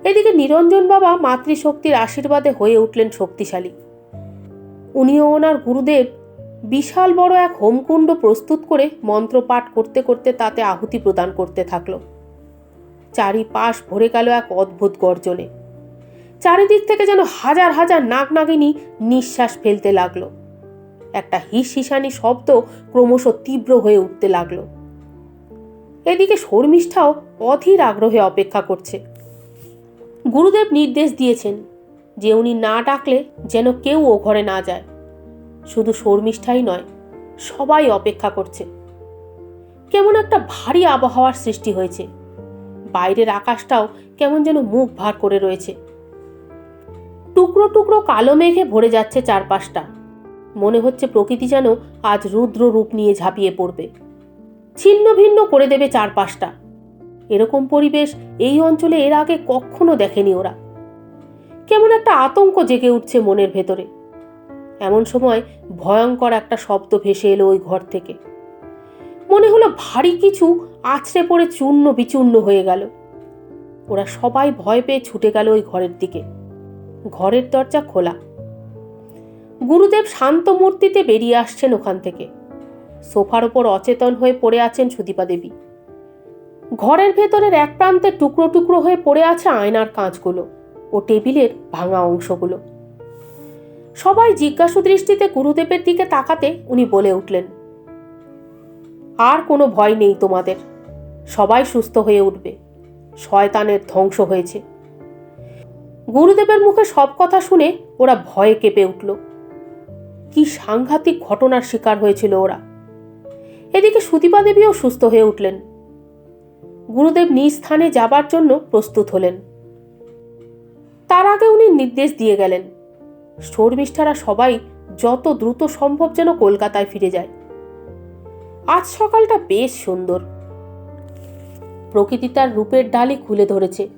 এদিকে নিরঞ্জন বাবা মাতৃশক্তির আশীর্বাদে হয়ে উঠলেন শক্তিশালী। উনিও ওনার গুরুদেব বিশাল বড় এক হোমকুণ্ড প্রস্তুত করে মন্ত্র পাঠ করতে করতে তাতে আহুতি প্রদান করতে থাকলো। চারিপাশ ভরে গেল এক অদ্ভুত গর্জনে। চারিদিক থেকে যেন হাজার হাজার নাগনাগিনী নিঃশ্বাস ফেলতে লাগলো। একটা হিসহিসানি শব্দ ক্রমশ তীব্র হয়ে উঠতে লাগলো। এদিকে শর্মিষ্ঠাও অধীর আগ্রহে অপেক্ষা করছে। গুরুদেব নির্দেশ দিয়েছেন যে উনি না ডাকলে যেন কেউ ও ঘরে না যায়। শুধু শর্মিষ্ঠাই নয়, সবাই অপেক্ষা করছে। কেমন একটা ভারী আবহাওয়ার সৃষ্টি হয়েছে। বাইরের আকাশটাও কেমন যেন মুখ ভার করে রয়েছে। টুকরো টুকরো কালো মেঘে ভরে যাচ্ছে চারপাশটা। মনে হচ্ছে প্রকৃতি যেন আজ রুদ্র রূপ নিয়ে ঝাঁপিয়ে পড়বে, ছিন্ন ভিন্ন করে দেবে চারপাশটা। এরকম পরিবেশ এই অঞ্চলে এর আগে কখনো দেখেনি ওরা। কেমন একটা আতঙ্ক জেগে উঠছে মনের ভেতরে। এমন সময় ভয়ঙ্কর একটা শব্দ ভেসে এলো ওই ঘর থেকে। মনে হলো ভারী কিছু আছড়ে পড়ে চূর্ণ বিচূর্ণ হয়ে গেল। ওরা সবাই ভয় পেয়ে ছুটে গেল ওই ঘরের দিকে। ঘরের দরজা খোলা। গুরুদেব শান্ত মূর্তিতে বেরিয়ে আসছেন ওখান থেকে। সোফার ওপর অচেতন হয়ে পড়ে আছেন সুদীপা দেবী। ঘরের ভেতরের এক প্রান্তে টুকরো টুকরো হয়ে পড়ে আছে আয়নার কাঁচগুলো ও টেবিলের ভাঙা অংশগুলো। সবাই জিজ্ঞাসু দৃষ্টিতে গুরুদেবের দিকে তাকাতে উনি বলে উঠলেন, আর কোনো ভয় নেই তোমাদের। সবাই সুস্থ হয়ে উঠবে। শয়তানের ধ্বংস হয়েছে। গুরুদেবের মুখে সব কথা শুনে ওরা ভয়ে কেঁপে উঠল। কি সাংঘাতিক ঘটনার শিকার হয়েছিল ওরা। এদিকে সুদীপা দেবীও সুস্থ হয়ে উঠলেন। গুরুদেব নিজ স্থানে যাবার জন্য প্রস্তুত হলেন। তার আগে উনি নির্দেশ দিয়ে গেলেন, শর্মিষ্ঠারা সবাই যত দ্রুত সম্ভব যেন কলকাতায় ফিরে যায়। আজ সকালটা বেশ সুন্দর। প্রকৃতি তার রূপের ডালি খুলে ধরেছে।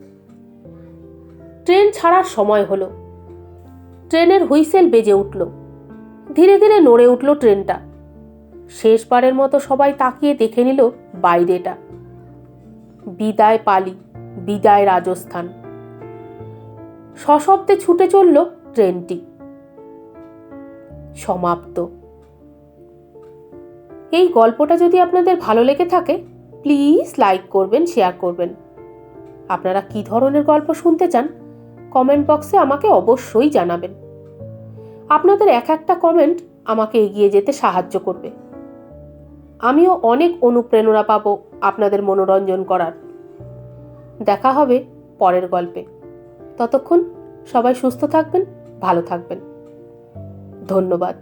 ট্রেন ছাড়ার সময় হলো। ট্রেনের হুইসেল বেজে উঠল। ধীরে ধীরে নড়ে উঠল ট্রেনটা। শেষবারের মতো সবাই তাকিয়ে দেখে নিল বাইরেটা। বিদায় পালি, বিদায় রাজস্থান। সশব্দে ছুটে চলল ট্রেনটি। সমাপ্ত। এই গল্পটা যদি আপনাদের ভালো লেগে থাকে প্লিজ লাইক করবেন, শেয়ার করবেন। আপনারা কি ধরনের গল্প শুনতে চান কমেন্ট বক্সে আমাকে অবশ্যই জানাবেন। আপনাদের এক একটা কমেন্ট আমাকে এগিয়ে যেতে সাহায্য করবে। আমিও অনেক অনুপ্রেরণা পাবো আপনাদের মনোরঞ্জন করার। দেখা হবে পরের গল্পে। ততক্ষণ সবাই সুস্থ থাকবেন, ভালো থাকবেন। ধন্যবাদ।